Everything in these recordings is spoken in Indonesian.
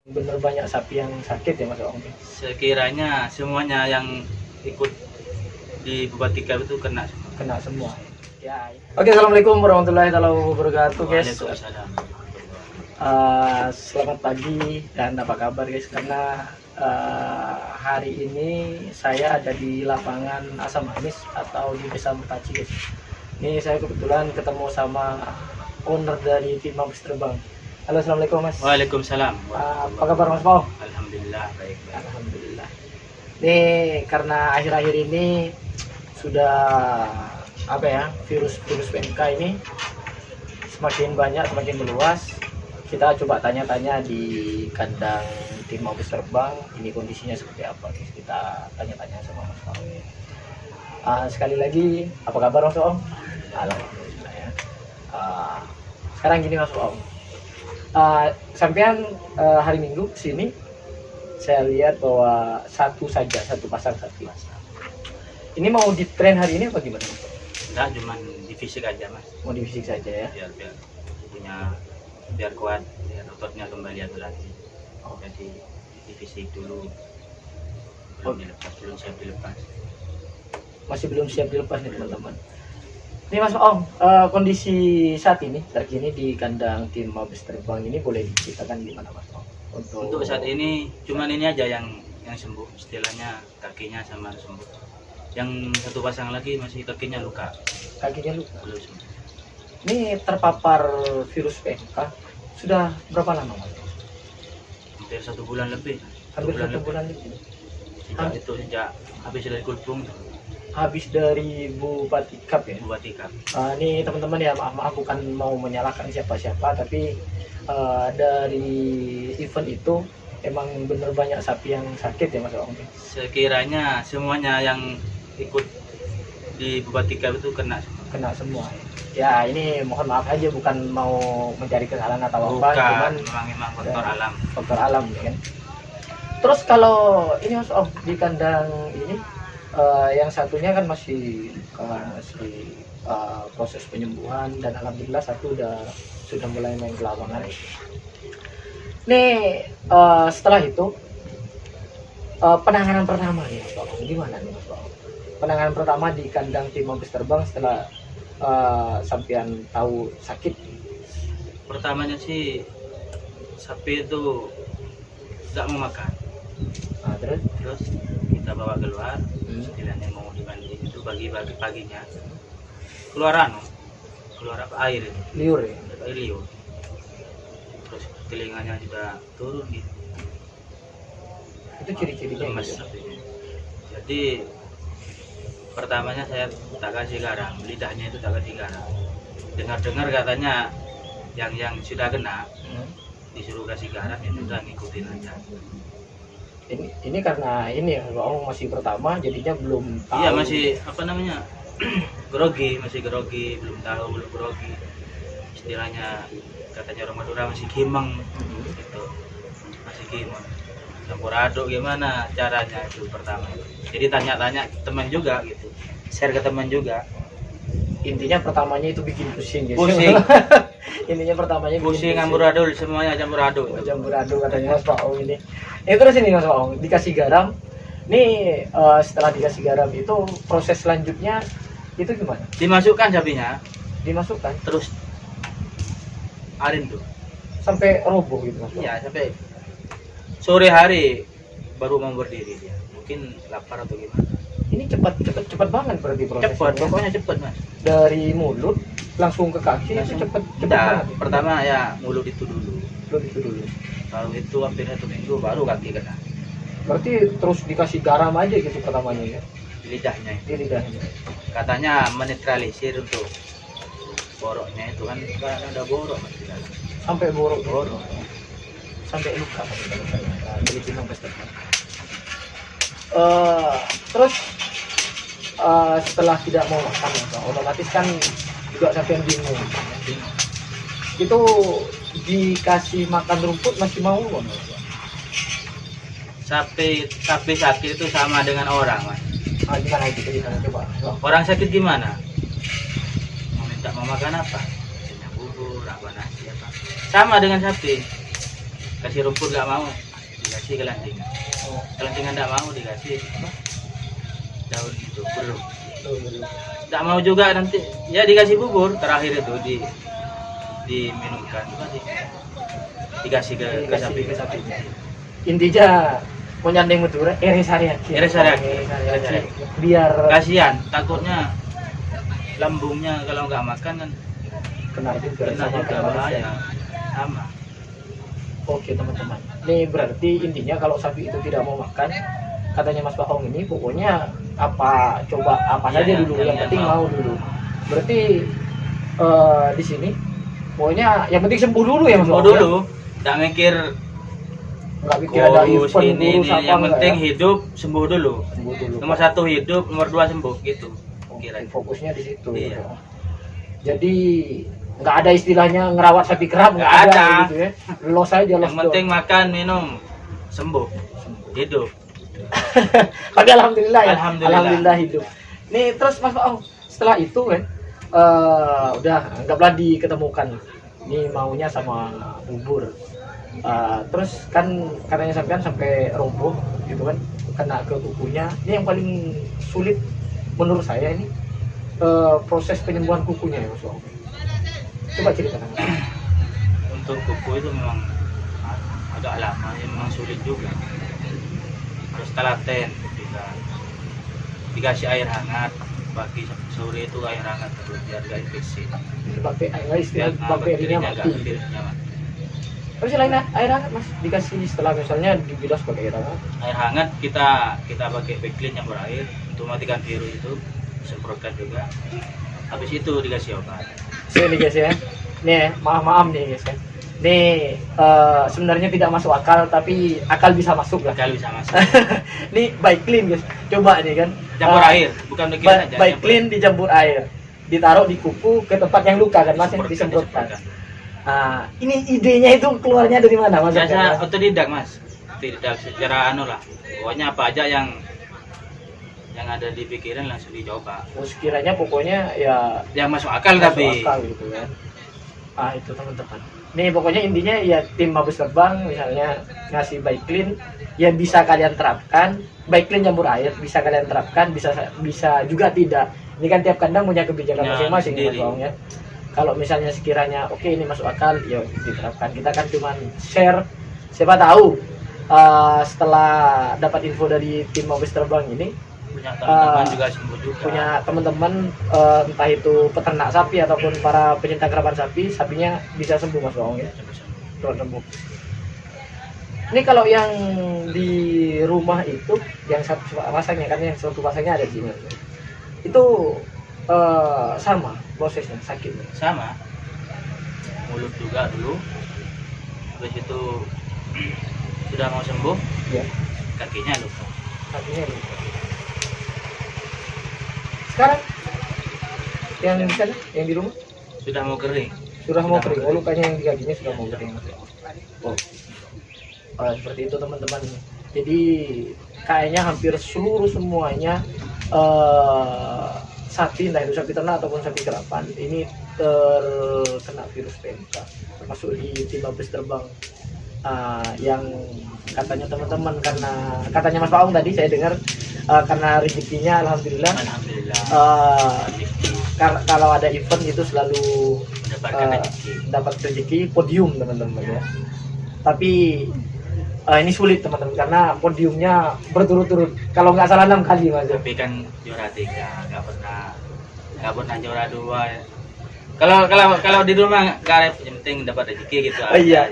Bener banyak sapi yang sakit ya Mas Om? Sekiranya semuanya yang ikut di Bubatika itu kena semua. Kena semua. Ya. Oke, assalamualaikum warahmatullahi wabarakatuh guys. Waalaikumsalam. Selamat pagi dan apa kabar guys? Karena hari ini saya ada di lapangan Asam Manis atau di Desa Mertaci guys. Ini saya kebetulan ketemu sama owner dari tim Mabes Terbang. Halo, assalamualaikum Mas. Waalaikumsalam. Apa kabar Mas Pau? Alhamdulillah baik. Alhamdulillah. Ini karena akhir-akhir ini sudah virus PMK ini semakin banyak, semakin meluas. Kita coba tanya-tanya di kandang tim Mabes Terbang, ini kondisinya seperti apa? Kita tanya-tanya sama Mas Pau. Sekali lagi, apa kabar Mas Om? Alhamdulillah ya. Sekarang gini Mas Om, sampean hari Minggu sini saya lihat bahwa satu pasang sapi. Ini mau di tren hari ini apa gimana Mas? Enggak, cuman di fisik aja Mas. Mau di fisik saja ya? Biar kuat, biar ototnya kembali adu lagi. Jadi di fisik dulu, belum siap dilepas. Masih belum siap dilepas nih teman-teman. Ini Mas Om, kondisi saat ini terkini di kandang tim Mabes Terbang ini boleh diceritakan gimana Mas Om? Untuk saat ini cuman ini aja yang sembuh, istilahnya kakinya sama sembuh. Yang satu pasang lagi masih kakinya luka. Kakinya luka. Belum sembuh. Ini terpapar virus PMK sudah berapa lama Mas? Hampir 1 bulan lebih. Hampir 1 bulan lebih. Sejak habis dari Kulpung. Habis dari Bupati Kap ya? Bupati Kap. Ini teman-teman ya, maaf bukan mau menyalahkan siapa-siapa, tapi dari event itu emang bener banyak sapi yang sakit ya Mas Om? Sekiranya semuanya yang ikut di Bupati Kap itu kena semua. Ya ini mohon maaf aja, bukan mau mencari kesalahan atau bukan, apa, cuman memang faktor alam ya kan. Terus kalau ini Mas Om, di kandang ini yang satunya kan masih proses penyembuhan dan alhamdulillah satu sudah mulai main ke lapangan. Nih setelah itu penanganan pertama nih Mas Om, gimana nih Mas Om? Penanganan pertama di kandang tim Mabes Terbang setelah sampean tahu sakit. Pertamanya sih sapi itu tidak mau makan. Terus kita bawa keluar, istilahnya mau dimandiin itu pagi paginya keluar apa, air itu, Liur ya? air liur. Terus telinganya juga turun gitu. Itu ciri-cirinya lemes gitu. sapinya. Jadi pertamanya saya tak kasih garam, lidahnya itu tak kasih garam. Dengar katanya yang sudah kena disuruh kasih garam, ya udah ngikutin aja. Ini karena ini ya, Om masih pertama jadinya belum tahu. Iya, masih masih grogi, belum grogi. Istilahnya katanya orang Madura masih gimeng gitu. Masih gimeng. Campur aduk gimana caranya itu pertama. Jadi tanya-tanya teman juga gitu. Share ke teman juga. Intinya pertamanya itu bikin pusing guys. Pusing. Intinya pertamanya pusing, amburadul, semuanya campur aduk. Campur aduk katanya Mas Pak Ong ini. Terus ini Mas Pak Ong, dikasih garam. Nih setelah dikasih garam itu proses selanjutnya itu gimana? Dimasukkan sapinya. Dimasukkan Terus arin tuh. Sampai roboh gitu Mas Pak? Iya, sampai sore hari baru mau berdiri dia. Mungkin lapar atau gimana. Ini cepat banget berarti prosesnya. Cepat, pokoknya cepat Mas. Dari mulut langsung ke kaki Langsung. itu cepat Nah, banget. pertama ya mulut itu dulu. Mulut itu dulu. Kalau itu hampir 1 minggu baru kaki kena. Berarti terus dikasih garam aja gitu pertamanya ya? Di lidahnya itu. Di lidahnya. Katanya menetralisir untuk boroknya itu kan ada borok Mas di dalam. Sampai borok. Sampai luka. Jadi timang pesta. Terus setelah tidak mau makan, otomatis kan juga sampai bingung. Itu dikasih makan rumput masih mau kan? Sapi sakit itu sama dengan orang Mas. Gimana itu ceritanya coba? Orang sakit gimana? Mau makan apa? Bubur, apa nasi apa? Sama dengan sapi. kasih rumput nggak mau, dikasih kelantingan. Oh, Kelantingan nggak mau, dikasih daun itu belum. belum. Nggak mau juga nanti ya dikasih bubur terakhir itu diminumkan dikasih ke sapi. Ke sapi. Intinya mau nyandeng Madura, Eres Ariaki. Biar Kasihan, takutnya lambungnya kalau nggak makan kan kena juga kena sama juga kayak manusia. bahaya. Sama. Oke teman-teman, ini berarti intinya kalau sapi itu tidak mau makan, katanya Mas Bahong ini pokoknya coba apa Iya, saja yang- dulu, yang- yang yang penting mau. mau dulu. Berarti di sini pokoknya yang penting sembuh dulu ya Mas Mau Bahong, ya? dulu, nggak mikir Nggak pikir ada kurus event, ini, kurus apa yang enggak penting ya? hidup sembuh dulu. Sembuh dulu. Nomor 1 hidup, nomor 2 sembuh gitu. Oke, Kira. fokusnya di situ. Iya. Jadi nggak ada istilahnya ngerawat sapi kerap, nggak Nggak ada ada. gitu ya. Los aja, los Yang penting makan, minum, sembuh, hidup. Tapi alhamdulillah ya. Alhamdulillah. Hidup. Nih terus Mas Paong, setelah itu kan udah anggaplah diketemukan. Ini maunya sama bubur. Terus kan katanya sampai roboh gitu kan, kena ke kukunya. Ini yang paling sulit menurut saya ini proses penyembuhan kukunya ya Mas Paong. Coba ceritakan. Untuk kuku itu memang agak lama, ya memang sulit juga. Harus telaten ketika dikasih air hangat, pagi sore itu air hangat terus biar gak infeksi. Istilah bakterinya mati. Virusnya mati. Terus selain air hangat Mas, dikasih setelah misalnya dibilas pakai air hangat. Air hangat kita pakai backlin yang berair untuk matikan virus itu, semprotkan juga. Habis itu dikasih obat. Sini guys ya. Nih, maaf nih guys kan. Nih sebenarnya tidak masuk akal tapi akal bisa masuk lah. Kalau bisa masuk. Nih baik clean guys. Coba nih kan. Campur air, bukan backlin aja. Baik campur clean dicampur air. Ditaruh di kuku ke tempat yang luka kan Mas, yang disemprotkan. disemprotkan. Ini idenya itu keluarnya dari mana Mas? Biasa otodidak Mas. Otodidak secara lah. Pokoknya apa aja yang ada di pikiran langsung dicoba. Sekiranya pokoknya ya Yang masuk akal masuk tapi akal gitu kan. Itu teman-teman. Nih pokoknya intinya ya tim Mabes Terbang misalnya ngasih baik clean ya bisa kalian terapkan, baik clean campur air bisa kalian terapkan, bisa juga tidak. Ini kan tiap kandang punya kebijakan Ya, masing-masing sendiri. Mas Bang, ya. Kalau misalnya sekiranya oke ini masuk akal, ya diterapkan. Kita kan cuman share, siapa tahu setelah dapat info dari tim Mabes Terbang ini punya teman-teman juga sembuh juga. punya teman-teman entah itu peternak sapi ataupun para pencinta kerabat sapi, sapinya bisa sembuh Mas Bang ya. Sembuh. Ini kalau yang di rumah itu yang satu pasangnya kan, yang satu pasangnya ada di sini. Itu sama prosesnya sakitnya. Sama. Mulut juga dulu. Habis itu sudah mau sembuh, Ya, kakinya luka. kakinya ini. Sekarang yang di sana, yang di rumah Sudah mau kering. sudah mau kering. Oh, lukanya yang di kakinya sudah mau kering. Oh. Seperti itu teman-teman. Jadi kayaknya hampir semuanya sapi, entah itu sapi ternak ataupun sapi kerapan ini terkena virus PMK, termasuk di tim Mabes Terbang. Yang katanya teman-teman, karena katanya Mas Paung tadi saya dengar karena rezekinya alhamdulillah Alhamdulillah. kalau ada event itu selalu Mendapatkan rezeki. dapat rezeki podium teman-teman ya. Tapi ini sulit teman-teman karena podiumnya berturut-turut, kalau nggak salah 6 kali Mas. Tapi kan juara 3, nggak pernah juara 2 ya. Kalau di rumah nggak repot, yang penting dapat rezeki gitu. Iya,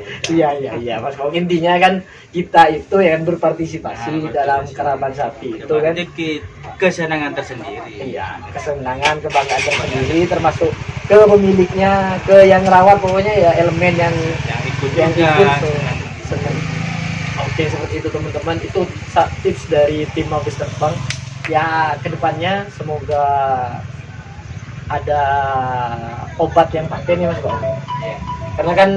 aja. iya Mas Paung, intinya kan kita itu yang berpartisipasi dalam keraban sapi itu kan. Rezeki, kesenangan tersendiri. Iya, kesenangan, kebanggaan tersendiri, termasuk ke pemiliknya, ke yang rawat, pokoknya ya elemen yang Yang ikut juga. senang. Oke, seperti itu teman-teman. Itu tips dari tim Mabes Terbang. Ya, kedepannya semoga ada obat yang paten nih Mas Bang. Iya. Karena kan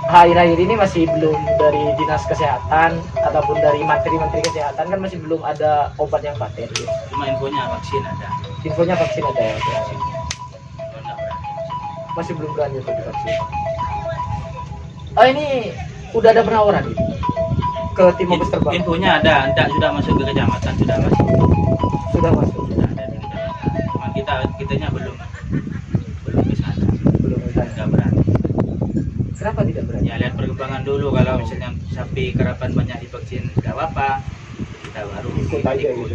akhir-akhir ini masih belum dari dinas kesehatan ataupun dari menteri kesehatan kan masih belum ada obat yang paten. Gitu. Cuma infonya vaksin ada. Infonya vaksin ada ya. Vaksin. Cuma nggak berani. Masih belum berani untuk divaksin. Ini udah ada penawaran gitu ke tim Mabes Terbang? Infonya ada, enggak sudah masuk ke kecamatan, sudah masuk. Sudah masuk. Sudah ada di kecamatan. Cuma kitanya belum ke sana. Belum ada. Enggak berani. Kenapa tidak berani? Ya lihat perkembangan dulu, kalau misalnya sapi karapan banyak divaksin enggak apa-apa, kita baru Ikut aja gitu.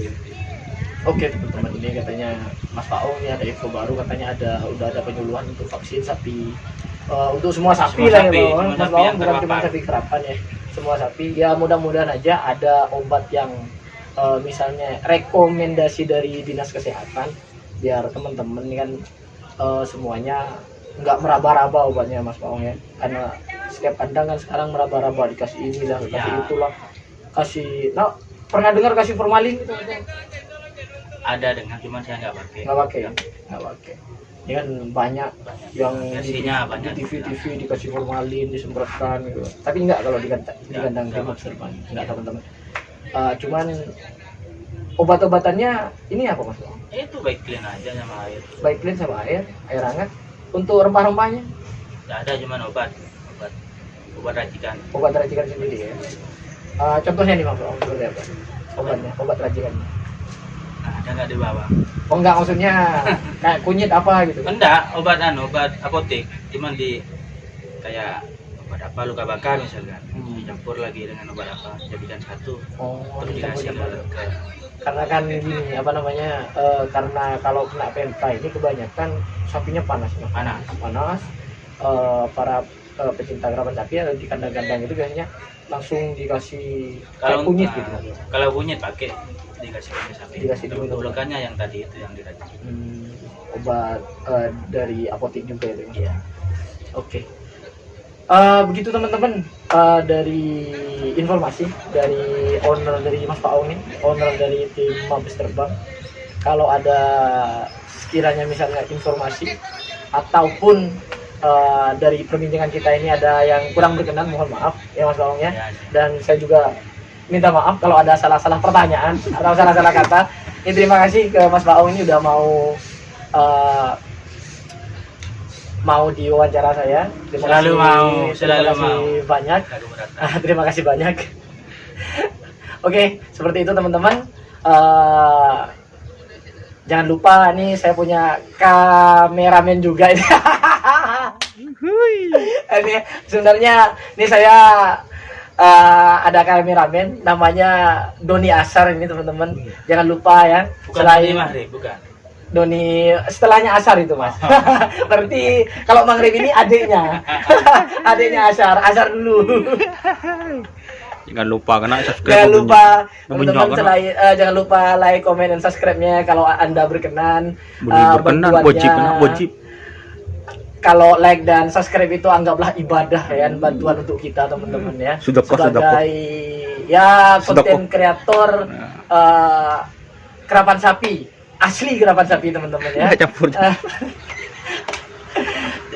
Oke teman-teman, ini katanya Mas Paong ini ada info baru, katanya udah ada penyuluhan untuk vaksin sapi, untuk semua sapi Semua lah sapi, ya Bang. semua Mas sapi Paong yang bukan cuma terpapar. sapi kerapan ya, semua sapi. Ya mudah-mudahan aja ada obat yang misalnya rekomendasi dari dinas kesehatan, biar teman-teman ini kan semuanya nggak meraba-raba obatnya Mas Paong ya, karena setiap kandang kan sekarang meraba-raba, dikasih inilah, kasih Ya. itulah, kasih. Nah, pernah dengar kasih formalin gitu? Ada dengan, cuma saya nggak pakai. Nggak pakai ya? Nggak pakai. Ini kan banyak yang Versinya di banyak. TV dikasih formalin, disemprotkan gitu. Tapi enggak kalau di kandang Nggak Mabes pakai. Terbang, enggak teman-teman. Cuman obat-obatannya ini apa Mas? Itu baik clean aja sama air. Baik clean sama air hangat. Untuk rempah-rempahnya, Nggak ada, cuma obat racikan. obat racikan sendiri ya. Contohnya nih Mas, seperti apa? Obatnya, obat racikannya. Nah, ada nggak di bawah? Oh enggak, maksudnya kayak kunyit apa gitu. Enggak, obat apotek, cuman kayak obat apa luka bakar misalkan, dicampur lagi dengan obat apa, jadikan satu, Oh, terus dikasih ke karena kan gini apa namanya, karena kalau kena PMK ini kebanyakan sapinya panas Mas. panas. Para pecinta kerabat sapi di kandang-kandang itu biasanya langsung dikasih Kalau kayak kunyit gitu. kalau kunyit pakai dikasih ke sapi. Dikasih Untuk dulu. lukannya yang tadi itu yang diracik. Obat dari apotek juga itu Mas. Iya. Oke. Begitu teman-teman, dari informasi dari owner dari Mas Paong ini, owner dari tim Mabes Terbang. Kalau ada sekiranya misalnya informasi ataupun dari perbincangan kita ini ada yang kurang berkenan, mohon maaf ya Mas Paong ya. Ya, Dan saya juga minta maaf kalau ada salah-salah pertanyaan atau salah-salah kata. Ini terima kasih ke Mas Paong ini udah mau diwawancara saya. Selalu mau Banyak. lalu berat. Terima kasih banyak. Oke, seperti itu teman-teman. Jangan lupa nih saya punya kameramen juga ini. Ini sebenarnya ini saya ada kameramen namanya Doni Asar ini teman-teman. Jangan lupa ya. Bukan Selain Maghrib, bukan. Doni setelahnya Asar itu Mas. Berarti kalau Maghrib ini adiknya. Adiknya Asar dulu. Jangan lupa kena subscribe. Jangan lupa Membunyikan teman-teman selain jangan lupa like, comment, dan subscribe-nya kalau Anda berkenan. berkenan Bantuannya- wajib. Kalau like dan subscribe itu anggaplah ibadah ya, bantuan untuk kita teman-teman ya. Sedekah. Sebagai ya Sedekah. konten kreator kerapan sapi, asli kerapan sapi teman-teman ya. Nggak campur.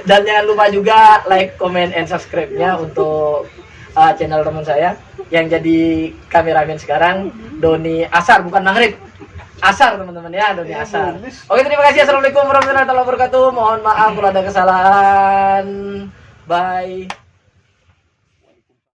Dan jangan lupa juga like, comment, and subscribe-nya untuk channel teman saya yang jadi kameramen sekarang, Doni Asar, bukan Maghrib. Asar teman-teman ya, Doni Asar. Oke, terima kasih. Assalamualaikum warahmatullahi wabarakatuh. Mohon maaf kalau ada kesalahan. Bye.